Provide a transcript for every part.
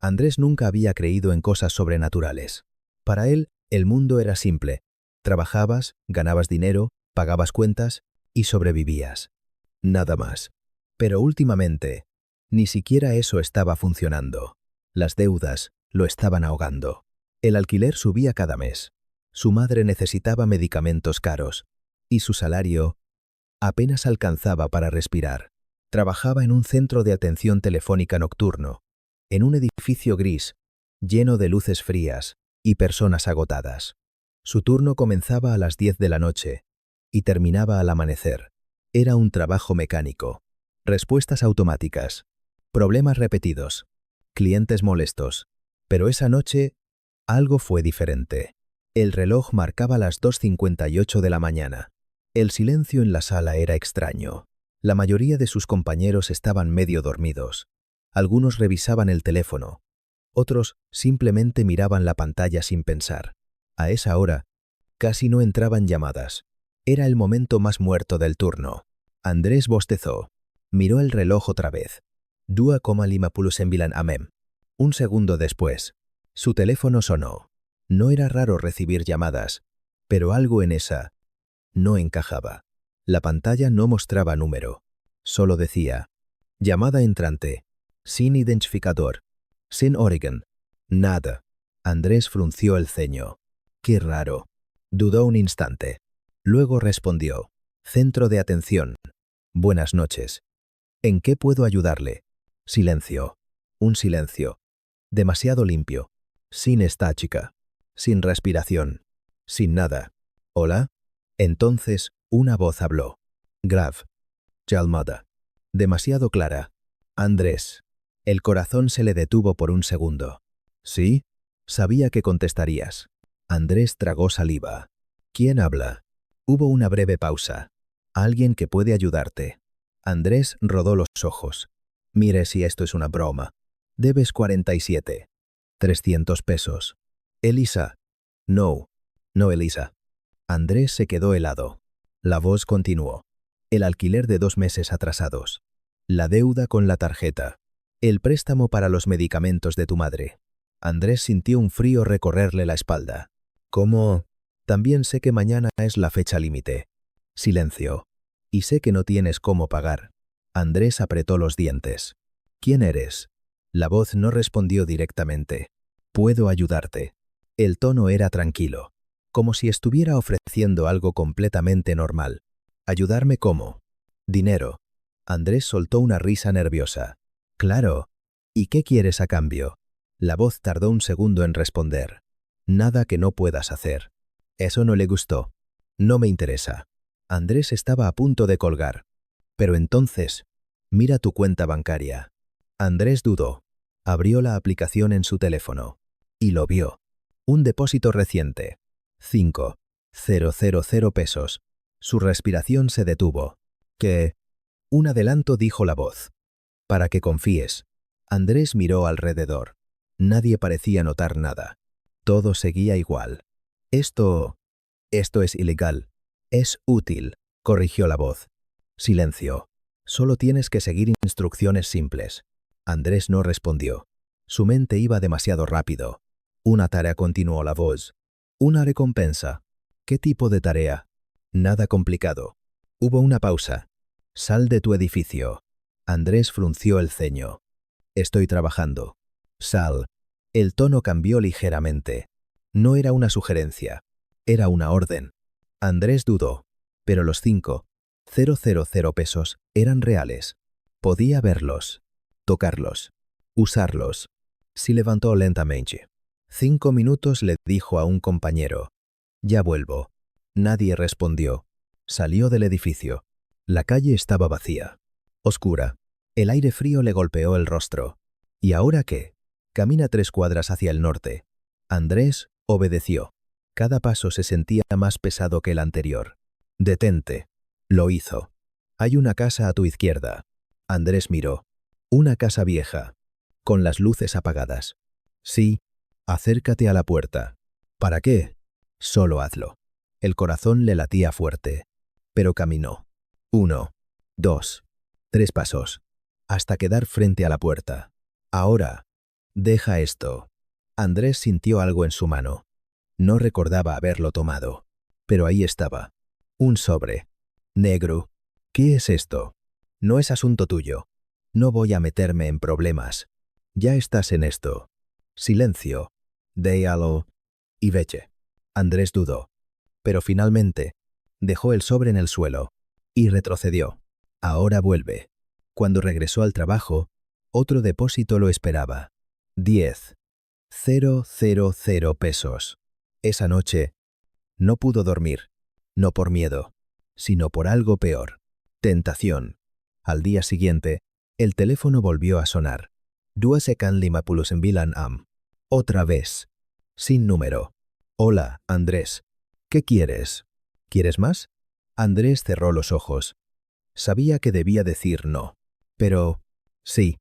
Andrés nunca había creído en cosas sobrenaturales. Para él, el mundo era simple. Trabajabas, ganabas dinero, pagabas cuentas y sobrevivías. Nada más. Pero últimamente, ni siquiera eso estaba funcionando. Las deudas lo estaban ahogando. El alquiler subía cada mes. Su madre necesitaba medicamentos caros. Y su salario apenas alcanzaba para respirar. Trabajaba en un centro de atención telefónica nocturno, en un edificio gris, lleno de luces frías y personas agotadas. Su turno comenzaba a las 10 de la noche y terminaba al amanecer. Era un trabajo mecánico. Respuestas automáticas. Problemas repetidos. Clientes molestos. Pero esa noche, algo fue diferente. El reloj marcaba las 2:58 de la mañana. El silencio en la sala era extraño. La mayoría de sus compañeros estaban medio dormidos. Algunos revisaban el teléfono. Otros simplemente miraban la pantalla sin pensar. A esa hora, casi no entraban llamadas. Era el momento más muerto del turno. Andrés bostezó. Miró el reloj otra vez. 2:59 am. Un segundo después, su teléfono sonó. No era raro recibir llamadas, pero algo en esa no encajaba. La pantalla no mostraba número. Solo decía, llamada entrante, sin identificador, sin Oregon. Nada. Andrés frunció el ceño. Qué raro. Dudó un instante. Luego respondió, centro de atención. Buenas noches. ¿En qué puedo ayudarle? Silencio. Un silencio. Demasiado limpio. Sin estática. Sin respiración. Sin nada. ¿Hola? Entonces, una voz habló. Grave. Llamada. Demasiado clara. Andrés. El corazón se le detuvo por un segundo. ¿Sí? Sabía que contestarías. Andrés tragó saliva. ¿Quién habla? Hubo una breve pausa. Alguien que puede ayudarte. Andrés rodó los ojos. Mire si esto es una broma. Debes 47. 300 pesos. Elisa. No. No, Elisa. Andrés se quedó helado. La voz continuó. El alquiler de 2 meses atrasados. La deuda con la tarjeta. El préstamo para los medicamentos de tu madre. Andrés sintió un frío recorrerle la espalda. ¿Cómo? También sé que mañana es la fecha límite. Silencio. Y sé que no tienes cómo pagar. Andrés apretó los dientes. ¿Quién eres? La voz no respondió directamente. Puedo ayudarte. El tono era tranquilo, como si estuviera ofreciendo algo completamente normal. ¿Ayudarme cómo? Dinero. Andrés soltó una risa nerviosa. Claro. ¿Y qué quieres a cambio? La voz tardó un segundo en responder. Nada que no puedas hacer. Eso no le gustó. No me interesa. Andrés estaba a punto de colgar. Pero entonces, mira tu cuenta bancaria. Andrés dudó. Abrió la aplicación en su teléfono. Y lo vio. Un depósito reciente. 5.000 pesos. Su respiración se detuvo. ¿Qué? Un adelanto, dijo la voz. Para que confíes. Andrés miró alrededor. Nadie parecía notar nada. Todo seguía igual. Esto es ilegal. Es útil, corrigió la voz. Silencio. Solo tienes que seguir instrucciones simples. Andrés no respondió. Su mente iba demasiado rápido. Una tarea, continuó la voz. Una recompensa. ¿Qué tipo de tarea? Nada complicado. Hubo una pausa. Sal de tu edificio. Andrés frunció el ceño. Estoy trabajando. Sal. El tono cambió ligeramente. No era una sugerencia. Era una orden. Andrés dudó. Pero los 5.000 pesos eran reales. Podía verlos. Tocarlos. Usarlos. Se levantó lentamente. 5 minutos, le dijo a un compañero. Ya vuelvo. Nadie respondió. Salió del edificio. La calle estaba vacía. Oscura. El aire frío le golpeó el rostro. ¿Y ahora qué? Camina 3 cuadras hacia el norte. Andrés obedeció. Cada paso se sentía más pesado que el anterior. Detente. Lo hizo. Hay una casa a tu izquierda. Andrés miró. Una casa vieja. Con las luces apagadas. Sí. Acércate a la puerta. ¿Para qué? Solo hazlo. El corazón le latía fuerte. Pero caminó. 1, 2, 3 pasos. Hasta quedar frente a la puerta. Ahora. Deja esto. Andrés sintió algo en su mano. No recordaba haberlo tomado. Pero ahí estaba. Un sobre. Negro. ¿Qué es esto? No es asunto tuyo. No voy a meterme en problemas. Ya estás en esto. Silencio. Déjalo. Y vete. Andrés dudó. Pero finalmente, dejó el sobre en el suelo. Y retrocedió. Ahora vuelve. Cuando regresó al trabajo, otro depósito lo esperaba. 10,000 pesos. Esa noche, no pudo dormir. No por miedo, sino por algo peor. Tentación. Al día siguiente, el teléfono volvió a sonar. Duasekan Limapulusembilan am. Otra vez. Sin número. Hola, Andrés. ¿Qué quieres? ¿Quieres más? Andrés cerró los ojos. Sabía que debía decir no. Pero, sí.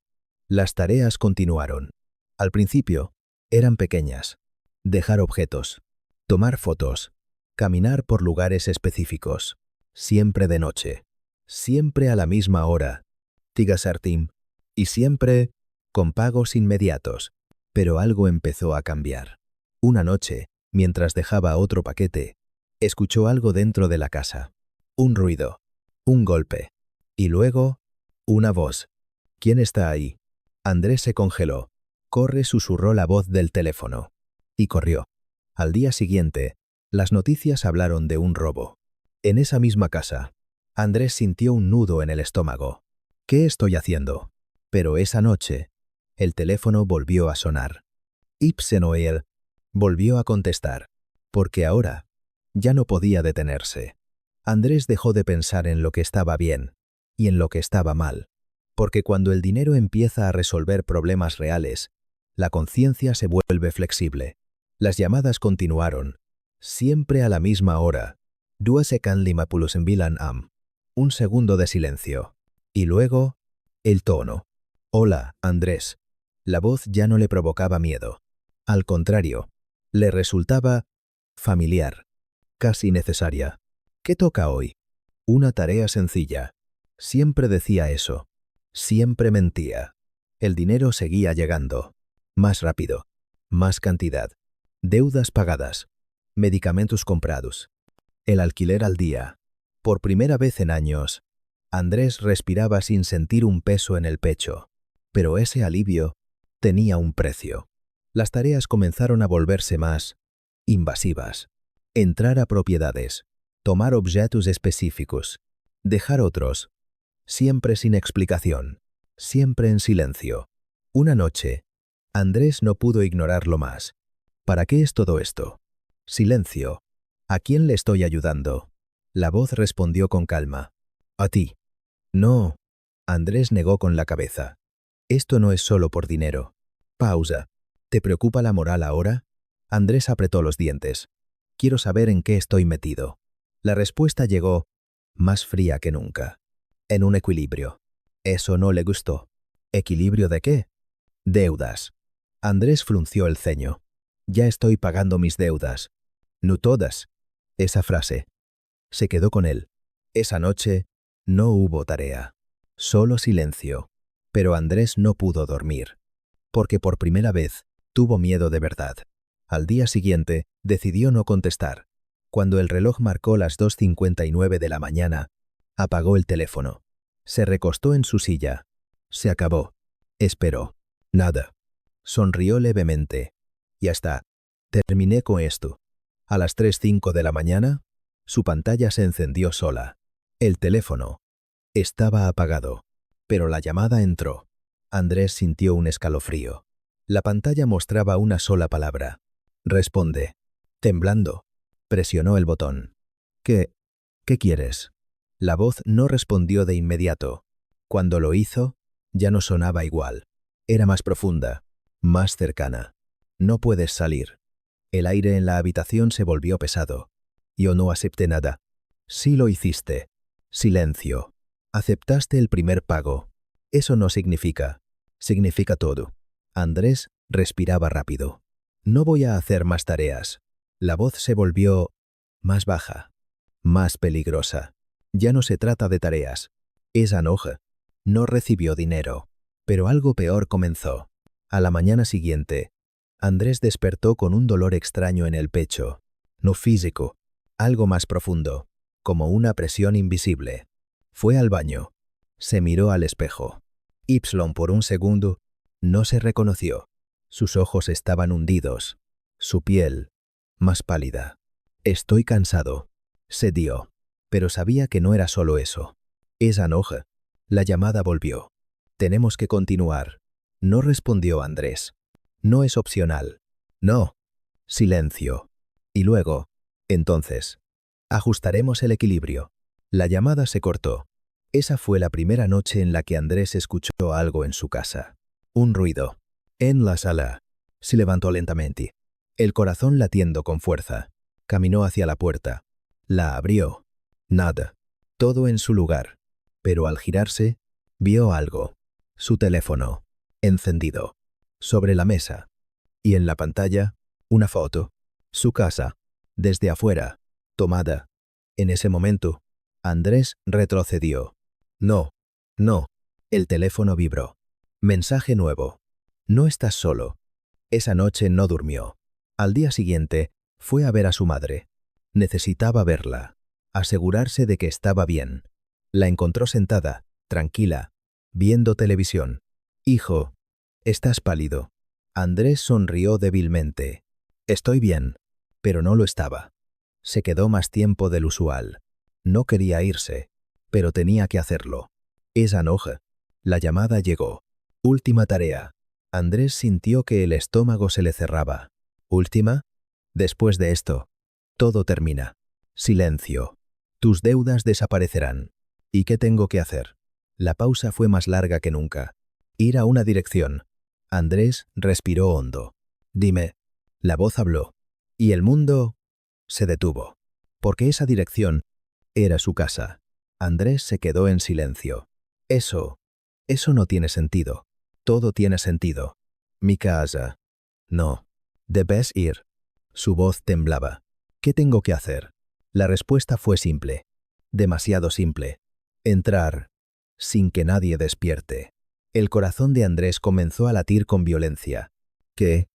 Las tareas continuaron. Al principio, eran pequeñas. Dejar objetos. Tomar fotos. Caminar por lugares específicos. Siempre de noche. Siempre a la misma hora. Tigasartim. Y siempre con pagos inmediatos. Pero algo empezó a cambiar. Una noche, mientras dejaba otro paquete, escuchó algo dentro de la casa. Un ruido. Un golpe. Y luego, una voz. ¿Quién está ahí? Andrés se congeló. Corre, susurró la voz del teléfono. Y corrió. Al día siguiente, las noticias hablaron de un robo. En esa misma casa, Andrés sintió un nudo en el estómago. ¿Qué estoy haciendo? Pero esa noche, el teléfono volvió a sonar. Ibsenoel volvió a contestar, porque ahora ya no podía detenerse. Andrés dejó de pensar en lo que estaba bien y en lo que estaba mal, porque cuando el dinero empieza a resolver problemas reales, la conciencia se vuelve flexible. Las llamadas continuaron, siempre a la misma hora. Duasekan Limapulusembilan am. Un segundo de silencio. Y luego, el tono. Hola, Andrés. La voz ya no le provocaba miedo. Al contrario, le resultaba familiar, casi necesaria. ¿Qué toca hoy? Una tarea sencilla. Siempre decía eso. Siempre mentía. El dinero seguía llegando. Más rápido. Más cantidad. Deudas pagadas. Medicamentos comprados. El alquiler al día. Por primera vez en años, Andrés respiraba sin sentir un peso en el pecho. Pero ese alivio tenía un precio. Las tareas comenzaron a volverse más invasivas. Entrar a propiedades. Tomar objetos específicos. Dejar otros. Siempre sin explicación. Siempre en silencio. Una noche, Andrés no pudo ignorarlo más. ¿Para qué es todo esto? Silencio. ¿A quién le estoy ayudando? La voz respondió con calma. A ti. No. Andrés negó con la cabeza. Esto no es solo por dinero. Pausa. ¿Te preocupa la moral ahora? Andrés apretó los dientes. Quiero saber en qué estoy metido. La respuesta llegó más fría que nunca. En un equilibrio. Eso no le gustó. ¿Equilibrio de qué? Deudas. Andrés frunció el ceño. Ya estoy pagando mis deudas. No todas. Esa frase. Se quedó con él. Esa noche no hubo tarea. Solo silencio. Pero Andrés no pudo dormir. Porque por primera vez tuvo miedo de verdad. Al día siguiente decidió no contestar. Cuando el reloj marcó las 2:59 de la mañana, apagó el teléfono. Se recostó en su silla. Se acabó. Esperó. Nada. Sonrió levemente. Ya está. Terminé con esto. A las 3:05 de la mañana, su pantalla se encendió sola. El teléfono estaba apagado, pero la llamada entró. Andrés sintió un escalofrío. La pantalla mostraba una sola palabra. Responde. Temblando, presionó el botón. ¿Qué quieres? La voz no respondió de inmediato. Cuando lo hizo, ya no sonaba igual. Era más profunda, más cercana. No puedes salir. El aire en la habitación se volvió pesado. Yo no acepté nada. Sí lo hiciste. Silencio. Aceptaste el primer pago. Eso no significa. Significa todo. Andrés respiraba rápido. No voy a hacer más tareas. La voz se volvió más baja, más peligrosa. Ya no se trata de tareas. Es enoja. No recibió dinero. Pero algo peor comenzó. A la mañana siguiente, Andrés despertó con un dolor extraño en el pecho, no físico, algo más profundo, como una presión invisible. Fue al baño. Se miró al espejo. Y por un segundo no se reconoció. Sus ojos estaban hundidos. Su piel, más pálida. Estoy cansado, se dio. Pero sabía que no era solo eso. Esa noche, la llamada volvió. Tenemos que continuar. No respondió Andrés. No es opcional. No. Silencio. Y luego, entonces, ajustaremos el equilibrio. La llamada se cortó. Esa fue la primera noche en la que Andrés escuchó algo en su casa. Un ruido. En la sala. Se levantó lentamente. El corazón latiendo con fuerza. Caminó hacia la puerta. La abrió. Nada. Todo en su lugar. Pero al girarse, vio algo. Su teléfono. Encendido. Sobre la mesa. Y en la pantalla, una foto. Su casa. Desde afuera. Tomada. En ese momento, Andrés retrocedió. No. No. El teléfono vibró. Mensaje nuevo. No estás solo. Esa noche no durmió. Al día siguiente, fue a ver a su madre. Necesitaba verla. Asegurarse de que estaba bien. La encontró sentada, tranquila, viendo televisión. Hijo, estás pálido. Andrés sonrió débilmente. Estoy bien, pero no lo estaba. Se quedó más tiempo del usual. No quería irse, pero tenía que hacerlo. Esa noche, la llamada llegó. Última tarea. Andrés sintió que el estómago se le cerraba. ¿Última? Después de esto, todo termina. Silencio. Tus deudas desaparecerán. ¿Y qué tengo que hacer? La pausa fue más larga que nunca. Ir a una dirección. Andrés respiró hondo. Dime. La voz habló. Y el mundo se detuvo. Porque esa dirección era su casa. Andrés se quedó en silencio. Eso no tiene sentido. Todo tiene sentido. Mi casa. No. Debes ir. Su voz temblaba. ¿Qué tengo que hacer? La respuesta fue simple. Demasiado simple. Entrar. Sin que nadie despierte. El corazón de Andrés comenzó a latir con violencia. ¿Qué?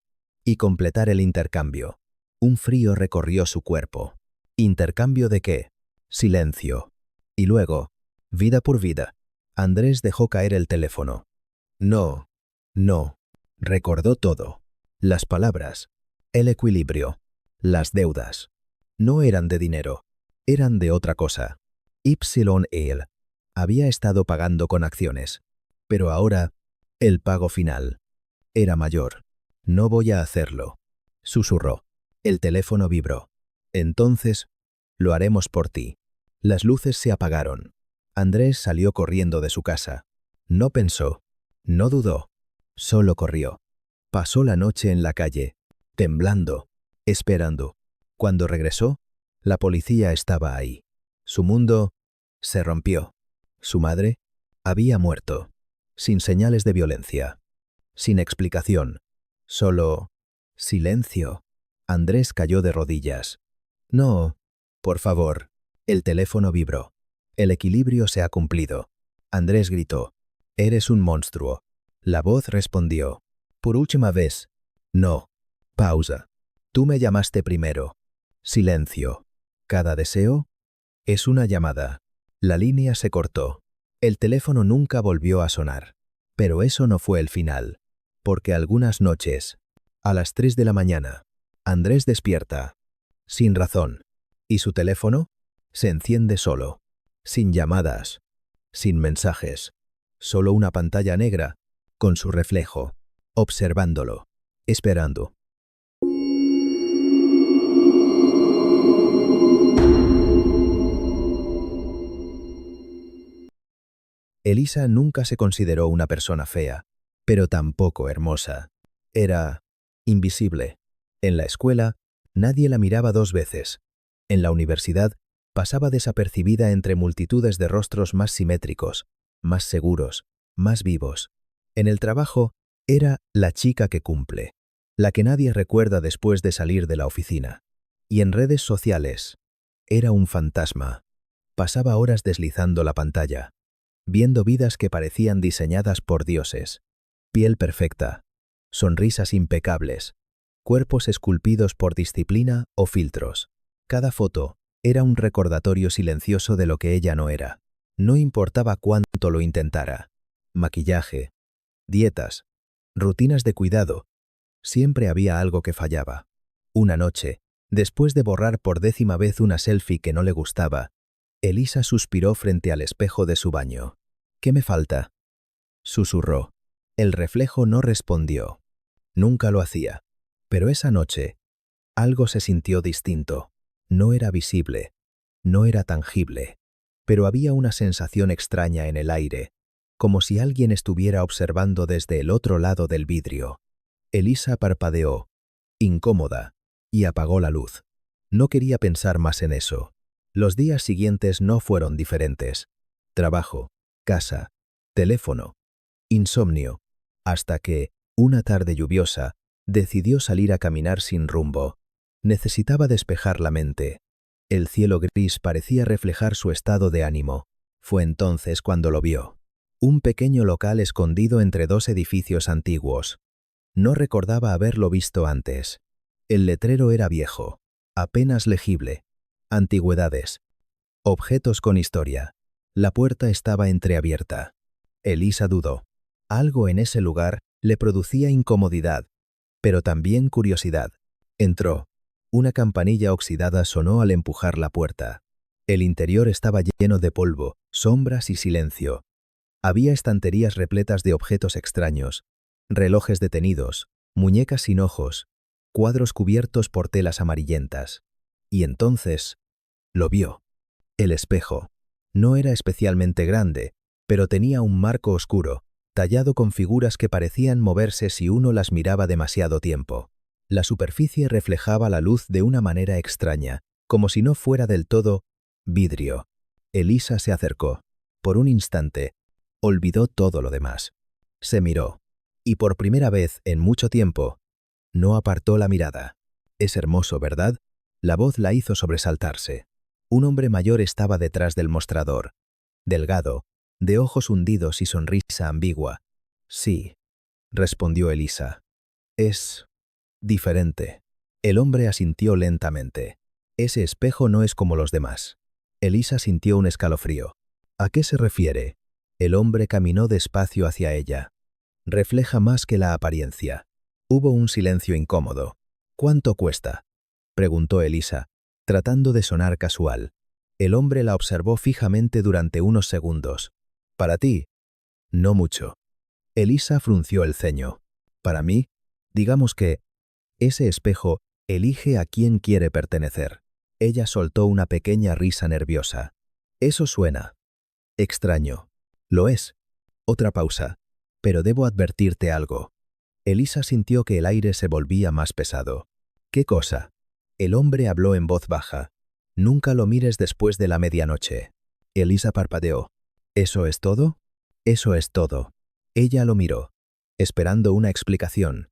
Y completar el intercambio. Un frío recorrió su cuerpo. ¿Intercambio de qué? Silencio. Y luego, vida por vida, Andrés dejó caer el teléfono. No. No. Recordó todo. Las palabras. El equilibrio. Las deudas. No eran de dinero. Eran de otra cosa. Él había estado pagando con acciones. Pero ahora, el pago final. Era mayor. No voy a hacerlo. Susurró. El teléfono vibró. Entonces, lo haremos por ti. Las luces se apagaron. Andrés salió corriendo de su casa. No pensó. No dudó. Solo corrió. Pasó la noche en la calle, temblando, esperando. Cuando regresó, la policía estaba ahí. Su mundo se rompió. Su madre había muerto. Sin señales de violencia. Sin explicación. Solo silencio. Andrés cayó de rodillas. No, por favor. El teléfono vibró. El equilibrio se ha cumplido. Andrés gritó. Eres un monstruo. La voz respondió. Por última vez. No. Pausa. Tú me llamaste primero. Silencio. Cada deseo es una llamada. La línea se cortó. El teléfono nunca volvió a sonar. Pero eso no fue el final. Porque algunas noches, a las 3 de la mañana, Andrés despierta. Sin razón. ¿Y su teléfono? Se enciende solo. Sin llamadas. Sin mensajes. Solo una pantalla negra, con su reflejo, observándolo, esperando. Elisa nunca se consideró una persona fea, pero tampoco hermosa. Era invisible. En la escuela, nadie la miraba 2 veces. En la universidad, pasaba desapercibida entre multitudes de rostros más simétricos, más seguros, más vivos. En el trabajo, era la chica que cumple, la que nadie recuerda después de salir de la oficina. Y en redes sociales, era un fantasma. Pasaba horas deslizando la pantalla, viendo vidas que parecían diseñadas por dioses. Piel perfecta, sonrisas impecables, cuerpos esculpidos por disciplina o filtros. Cada foto era un recordatorio silencioso de lo que ella no era. No importaba cuánto lo intentara. Maquillaje, dietas, rutinas de cuidado, siempre había algo que fallaba. Una noche, después de borrar por 10ª vez una selfie que no le gustaba, Elisa suspiró frente al espejo de su baño. «¿Qué me falta?», susurró. El reflejo no respondió. Nunca lo hacía. Pero esa noche, algo se sintió distinto. No era visible, no era tangible, pero había una sensación extraña en el aire, como si alguien estuviera observando desde el otro lado del vidrio. Elisa parpadeó, incómoda, y apagó la luz. No quería pensar más en eso. Los días siguientes no fueron diferentes. Trabajo, casa, teléfono, insomnio, hasta que, una tarde lluviosa, decidió salir a caminar sin rumbo. Necesitaba despejar la mente. El cielo gris parecía reflejar su estado de ánimo. Fue entonces cuando lo vio. Un pequeño local escondido entre 2 edificios antiguos. No recordaba haberlo visto antes. El letrero era viejo, apenas legible. Antigüedades. Objetos con historia. La puerta estaba entreabierta. Elisa dudó. Algo en ese lugar le producía incomodidad, pero también curiosidad. Entró. Una campanilla oxidada sonó al empujar la puerta. El interior estaba lleno de polvo, sombras y silencio. Había estanterías repletas de objetos extraños, relojes detenidos, muñecas sin ojos, cuadros cubiertos por telas amarillentas. Y entonces, lo vio. El espejo. No era especialmente grande, pero tenía un marco oscuro, tallado con figuras que parecían moverse si uno las miraba demasiado tiempo. La superficie reflejaba la luz de una manera extraña, como si no fuera del todo vidrio. Elisa se acercó. Por un instante, olvidó todo lo demás. Se miró, y por primera vez en mucho tiempo, no apartó la mirada. «Es hermoso, ¿verdad?», la voz la hizo sobresaltarse. Un hombre mayor estaba detrás del mostrador. Delgado, de ojos hundidos y sonrisa ambigua. «Sí», respondió Elisa. «Es diferente». El hombre asintió lentamente. «Ese espejo no es como los demás». Elisa sintió un escalofrío. «¿A qué se refiere?». El hombre caminó despacio hacia ella. «Refleja más que la apariencia». Hubo un silencio incómodo. «¿Cuánto cuesta?», preguntó Elisa, tratando de sonar casual. El hombre la observó fijamente durante unos segundos. «¿Para ti?». «No mucho». Elisa frunció el ceño. «Para mí, digamos que ese espejo elige a quién quiere pertenecer». Ella soltó una pequeña risa nerviosa. «Eso suena extraño». «Lo es». Otra pausa. «Pero debo advertirte algo». Elisa sintió que el aire se volvía más pesado. «¿Qué cosa?». El hombre habló en voz baja. «Nunca lo mires después de la medianoche». Elisa parpadeó. «¿Eso es todo?». «Eso es todo». Ella lo miró, esperando una explicación,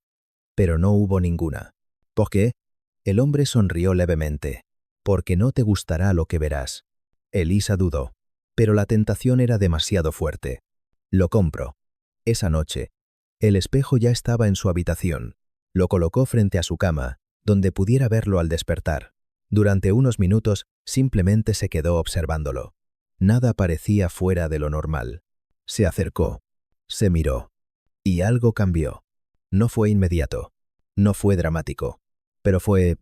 pero no hubo ninguna. «¿Por qué?». El hombre sonrió levemente. «Porque no te gustará lo que verás». Elisa dudó, pero la tentación era demasiado fuerte. «Lo compro». Esa noche, el espejo ya estaba en su habitación. Lo colocó frente a su cama, donde pudiera verlo al despertar. Durante unos minutos simplemente se quedó observándolo. Nada parecía fuera de lo normal. Se acercó, se miró, y algo cambió. No fue inmediato, no fue dramático, pero fue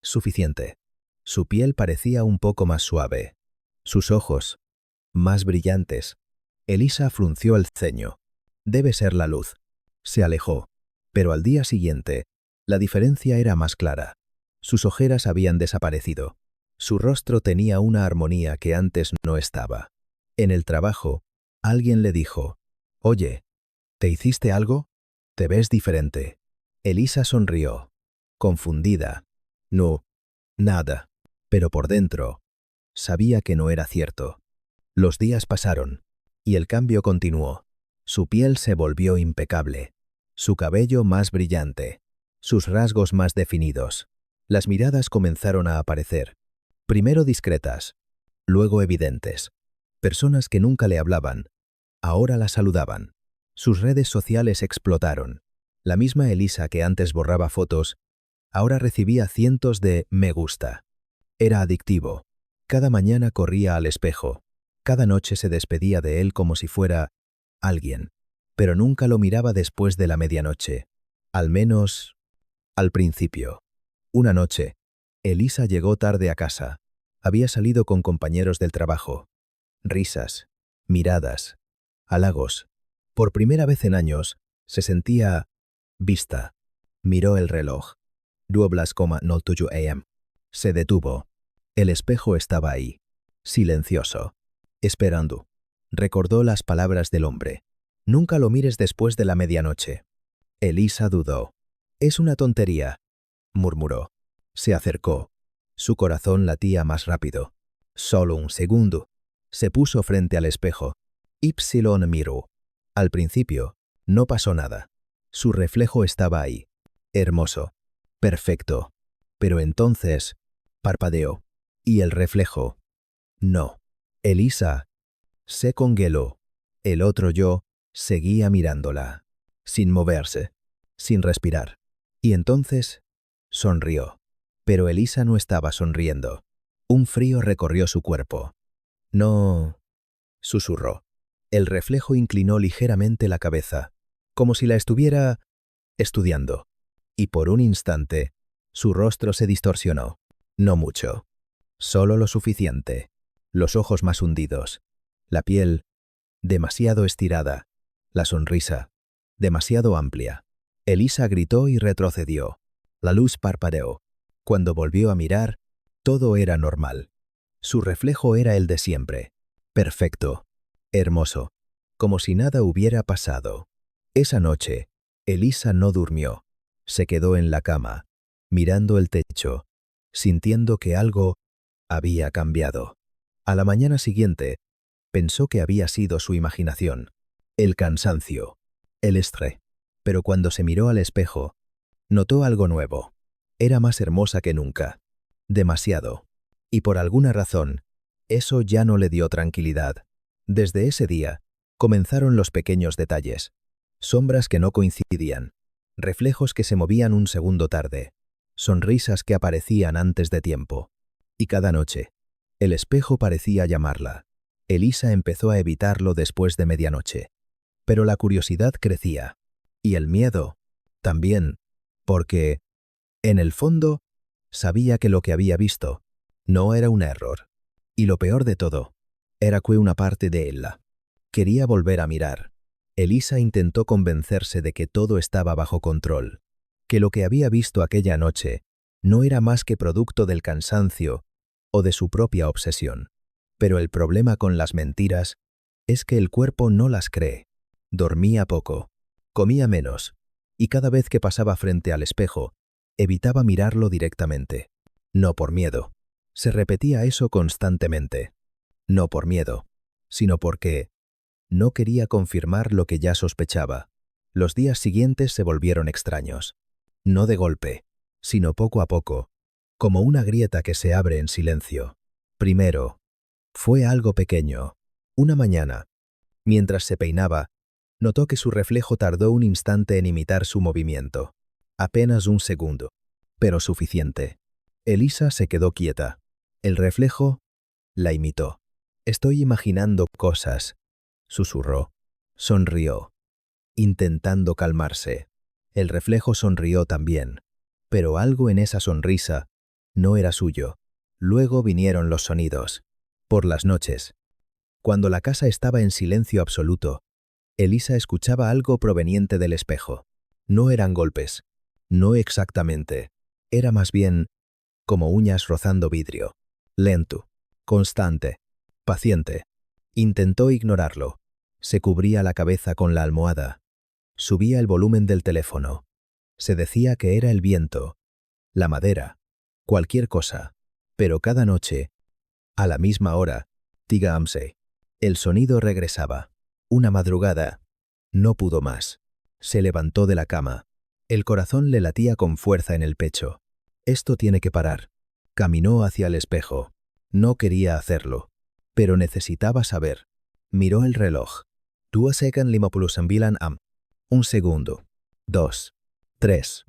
suficiente. Su piel parecía un poco más suave, sus ojos más brillantes. Elisa frunció el ceño. «Debe ser la luz». Se alejó, pero al día siguiente, la diferencia era más clara. Sus ojeras habían desaparecido. Su rostro tenía una armonía que antes no estaba. En el trabajo, alguien le dijo: «Oye, ¿te hiciste algo? Te ves diferente». Elisa sonrió, confundida. «No, nada». Pero por dentro, sabía que no era cierto. Los días pasaron, y el cambio continuó. Su piel se volvió impecable, su cabello más brillante, sus rasgos más definidos. Las miradas comenzaron a aparecer, primero discretas, luego evidentes. Personas que nunca le hablaban, ahora la saludaban. Sus redes sociales explotaron. La misma Elisa que antes borraba fotos, ahora recibía cientos de me gusta. Era adictivo. Cada mañana corría al espejo. Cada noche se despedía de él como si fuera alguien. Pero nunca lo miraba después de la medianoche. Al menos, al principio. Una noche, Elisa llegó tarde a casa. Había salido con compañeros del trabajo. Risas, miradas, halagos. Por primera vez en años, se sentía vista. Miró el reloj. 12,07 am. Se detuvo. El espejo estaba ahí, silencioso, esperando. Recordó las palabras del hombre. Nunca lo mires después de la medianoche. Elisa dudó. Es una tontería, murmuró. Se acercó. Su corazón latía más rápido. Solo un segundo. Se puso frente al espejo. Ypsilon miró. Al principio, no pasó nada. Su reflejo estaba ahí. Hermoso. Perfecto. Pero entonces, parpadeó. ¿Y el reflejo? No. Elisa se congeló. El otro yo seguía mirándola, sin moverse, sin respirar. Y entonces, sonrió. Pero Elisa no estaba sonriendo. Un frío recorrió su cuerpo. No, susurró. El reflejo inclinó ligeramente la cabeza, como si la estuviera estudiando. Y por un instante, su rostro se distorsionó. No mucho. Solo lo suficiente. Los ojos más hundidos. La piel demasiado estirada. La sonrisa demasiado amplia. Elisa gritó y retrocedió. La luz parpadeó. Cuando volvió a mirar, todo era normal. Su reflejo era el de siempre. Perfecto. Hermoso. Como si nada hubiera pasado. Esa noche, Elisa no durmió. Se quedó en la cama, mirando el techo, sintiendo que algo había cambiado. A la mañana siguiente, pensó que había sido su imaginación, el cansancio, el estrés. Pero cuando se miró al espejo, notó algo nuevo. Era más hermosa que nunca. Demasiado. Y por alguna razón, eso ya no le dio tranquilidad. Desde ese día, comenzaron los pequeños detalles. Sombras que no coincidían. Reflejos que se movían un segundo tarde. Sonrisas que aparecían antes de tiempo. Y cada noche, el espejo parecía llamarla. Elisa empezó a evitarlo después de medianoche. Pero la curiosidad crecía. Y el miedo también, porque, en el fondo, sabía que lo que había visto no era un error. Y lo peor de todo, era que una parte de ella quería volver a mirar. Elisa intentó convencerse de que todo estaba bajo control, que lo que había visto aquella noche no era más que producto del cansancio o de su propia obsesión. Pero el problema con las mentiras es que el cuerpo no las cree. Dormía poco, comía menos, y cada vez que pasaba frente al espejo, evitaba mirarlo directamente. No por miedo. Se repetía eso constantemente. No por miedo, sino porque no quería confirmar lo que ya sospechaba. Los días siguientes se volvieron extraños. No de golpe, sino poco a poco, como una grieta que se abre en silencio. Primero, fue algo pequeño. Una mañana, mientras se peinaba, notó que su reflejo tardó un instante en imitar su movimiento. Apenas un segundo, pero suficiente. Elisa se quedó quieta. El reflejo la imitó. «Estoy imaginando cosas», susurró. Sonrió, intentando calmarse. El reflejo sonrió también, pero algo en esa sonrisa no era suyo. Luego vinieron los sonidos. Por las noches, cuando la casa estaba en silencio absoluto, Elisa escuchaba algo proveniente del espejo. No eran golpes, no exactamente. Era más bien como uñas rozando vidrio. Lento, constante, paciente. Intentó ignorarlo. Se cubría la cabeza con la almohada. Subía el volumen del teléfono. Se decía que era el viento, la madera, cualquier cosa. Pero cada noche, a la misma hora, dígame, el sonido regresaba. Una madrugada, no pudo más. Se levantó de la cama. El corazón le latía con fuerza en el pecho. Esto tiene que parar. Caminó hacia el espejo. No quería hacerlo, pero necesitaba saber. Miró el reloj. 2,59 am. Un segundo. 2. 3.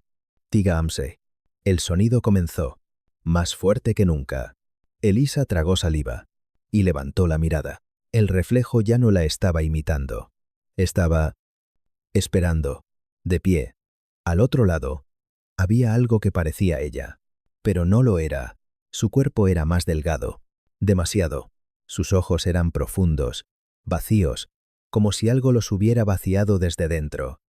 Dígamse. El sonido comenzó, más fuerte que nunca. Elisa tragó saliva y levantó la mirada. El reflejo ya no la estaba imitando. Estaba esperando, de pie. Al otro lado, había algo que parecía ella, pero no lo era. Su cuerpo era más delgado, demasiado. Sus ojos eran profundos, vacíos, como si algo los hubiera vaciado desde dentro.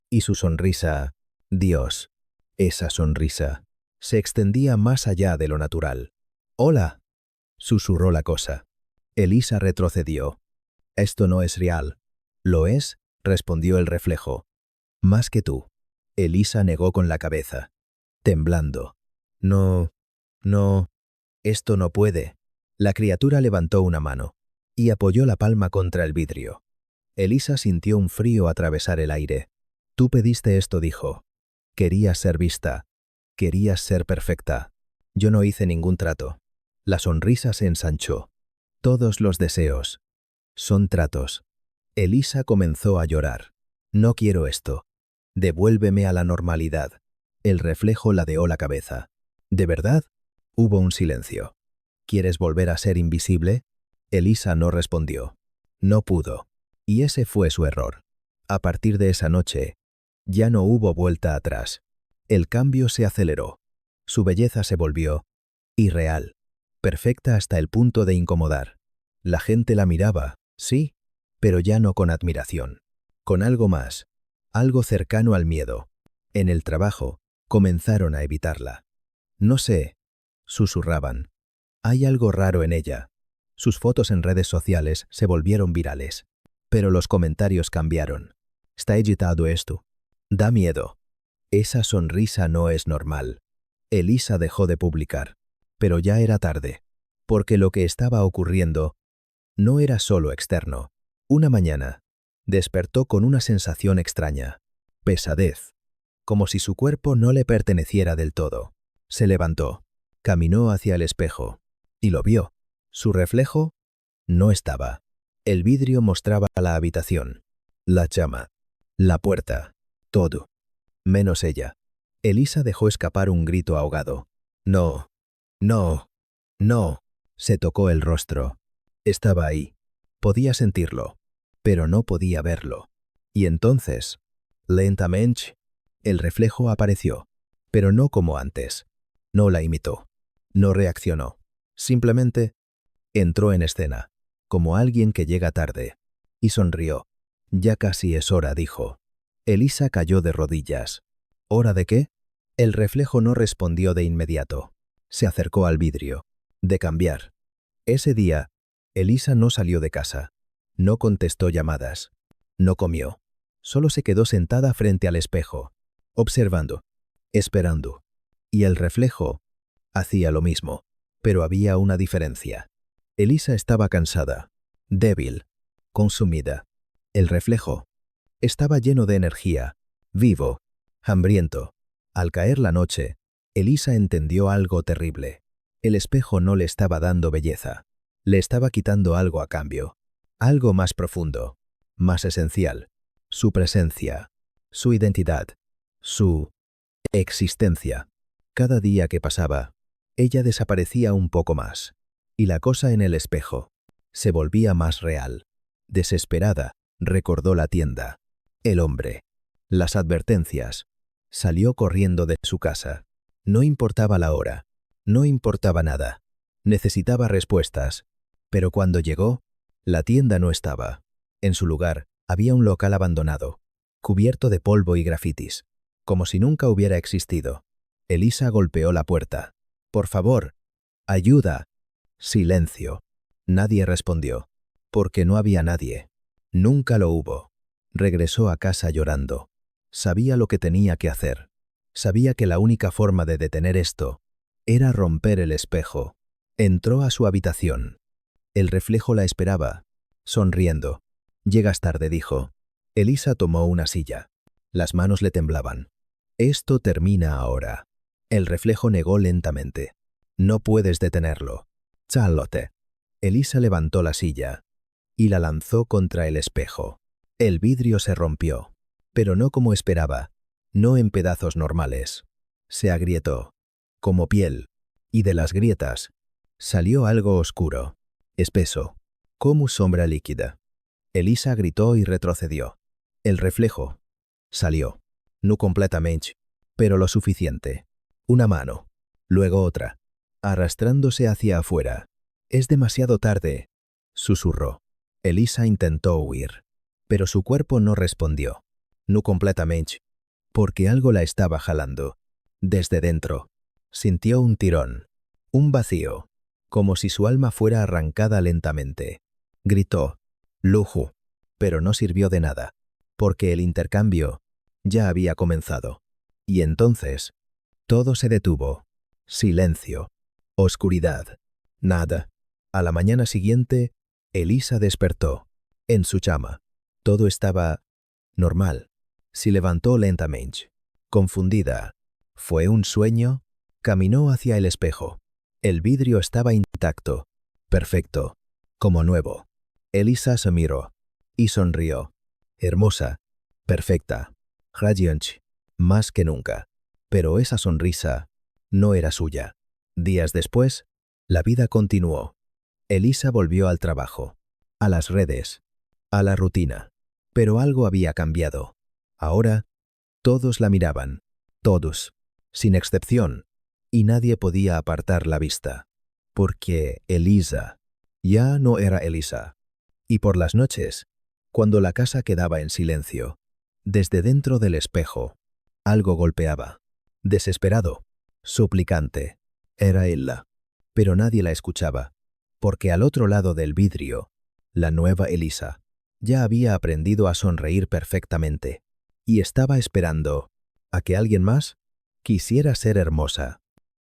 Y su sonrisa, Dios, esa sonrisa, se extendía más allá de lo natural. «Hola», susurró la cosa. Elisa retrocedió. «Esto no es real». «¿Lo es?», respondió el reflejo. «Más que tú». Elisa negó con la cabeza, temblando. «No, no, esto no puede». La criatura levantó una mano y apoyó la palma contra el vidrio. Elisa sintió un frío atravesar el aire. «Tú pediste esto», dijo. «Querías ser vista. Querías ser perfecta. Yo no hice ningún trato». La sonrisa se ensanchó. «Todos los deseos son tratos». Elisa comenzó a llorar. «No quiero esto. Devuélveme a la normalidad». El reflejo ladeó la cabeza. «¿De verdad?». Hubo un silencio. «¿Quieres volver a ser invisible?». Elisa no respondió. No pudo. Y ese fue su error. A partir de esa noche, ya no hubo vuelta atrás. El cambio se aceleró. Su belleza se volvió irreal, perfecta hasta el punto de incomodar. La gente la miraba, sí, pero ya no con admiración. Con algo más, algo cercano al miedo. En el trabajo, comenzaron a evitarla. «No sé», susurraban. «Hay algo raro en ella». Sus fotos en redes sociales se volvieron virales. Pero los comentarios cambiaron. «Está agitado esto. Da miedo. Esa sonrisa no es normal». Elisa dejó de publicar. Pero ya era tarde. Porque lo que estaba ocurriendo no era solo externo. Una mañana, despertó con una sensación extraña. Pesadez. Como si su cuerpo no le perteneciera del todo. Se levantó. Caminó hacia el espejo. Y lo vio. Su reflejo no estaba. El vidrio mostraba la habitación, la cama, la puerta, todo, menos ella. Elisa dejó escapar un grito ahogado. «No, no, no». Se tocó el rostro. Estaba ahí. Podía sentirlo, pero no podía verlo. Y entonces, lentamente, el reflejo apareció, pero no como antes. No la imitó. No reaccionó. Simplemente entró en escena, como alguien que llega tarde, y sonrió. «Ya casi es hora», dijo. Elisa cayó de rodillas. «¿Hora de qué?». El reflejo no respondió de inmediato. Se acercó al vidrio. «De cambiar». Ese día, Elisa no salió de casa. No contestó llamadas. No comió. Solo se quedó sentada frente al espejo, observando, esperando. Y el reflejo hacía lo mismo, pero había una diferencia. Elisa estaba cansada, débil, consumida. El reflejo estaba lleno de energía, vivo, hambriento. Al caer la noche, Elisa entendió algo terrible. El espejo no le estaba dando belleza. Le estaba quitando algo a cambio. Algo más profundo, más esencial. Su presencia, su identidad, su existencia. Cada día que pasaba, ella desaparecía un poco más. Y la cosa en el espejo se volvía más real. Desesperada, recordó la tienda, el hombre, las advertencias. Salió corriendo de su casa. No importaba la hora, no importaba nada. Necesitaba respuestas. Pero cuando llegó, la tienda no estaba. En su lugar, había un local abandonado, cubierto de polvo y grafitis, como si nunca hubiera existido. Elisa golpeó la puerta. «Por favor, ayuda». Silencio. Nadie respondió, porque no había nadie. Nunca lo hubo. Regresó a casa llorando. Sabía lo que tenía que hacer. Sabía que la única forma de detener esto era romper el espejo. Entró a su habitación. El reflejo la esperaba, sonriendo. «Llegas tarde», dijo. Elisa tomó una silla. Las manos le temblaban. «Esto termina ahora». El reflejo negó lentamente. «No puedes detenerlo. Charlotte». Elisa levantó la silla y la lanzó contra el espejo. El vidrio se rompió, pero no como esperaba. no en pedazos normales. Se agrietó, como piel, y de las grietas salió algo oscuro, espeso, como sombra líquida. Elisa gritó y retrocedió. El reflejo salió, no completamente, pero lo suficiente. Una mano, luego otra, arrastrándose hacia afuera. «Es demasiado tarde», susurró. Elisa intentó huir, pero su cuerpo no respondió, no completamente, porque algo la estaba jalando. Desde dentro, sintió un tirón, un vacío, como si su alma fuera arrancada lentamente. Gritó, «Luju», pero no sirvió de nada, porque el intercambio ya había comenzado. Y entonces, todo se detuvo. Silencio, oscuridad, nada. A la mañana siguiente, Elisa despertó. En su cama, todo estaba normal. Se levantó lentamente, confundida. ¿Fue un sueño? Caminó hacia el espejo. El vidrio estaba intacto, perfecto, como nuevo. Elisa se miró y sonrió. Hermosa, perfecta, radiante, más que nunca. Pero esa sonrisa no era suya. Días después, la vida continuó. Elisa volvió al trabajo, a las redes, a la rutina. Pero algo había cambiado. Ahora, todos la miraban, todos, sin excepción, y nadie podía apartar la vista, porque Elisa ya no era Elisa. Y por las noches, cuando la casa quedaba en silencio, desde dentro del espejo, algo golpeaba. Desesperado, suplicante, era ella. Pero nadie la escuchaba, porque al otro lado del vidrio, la nueva Elisa ya había aprendido a sonreír perfectamente, y estaba esperando a que alguien más quisiera ser hermosa.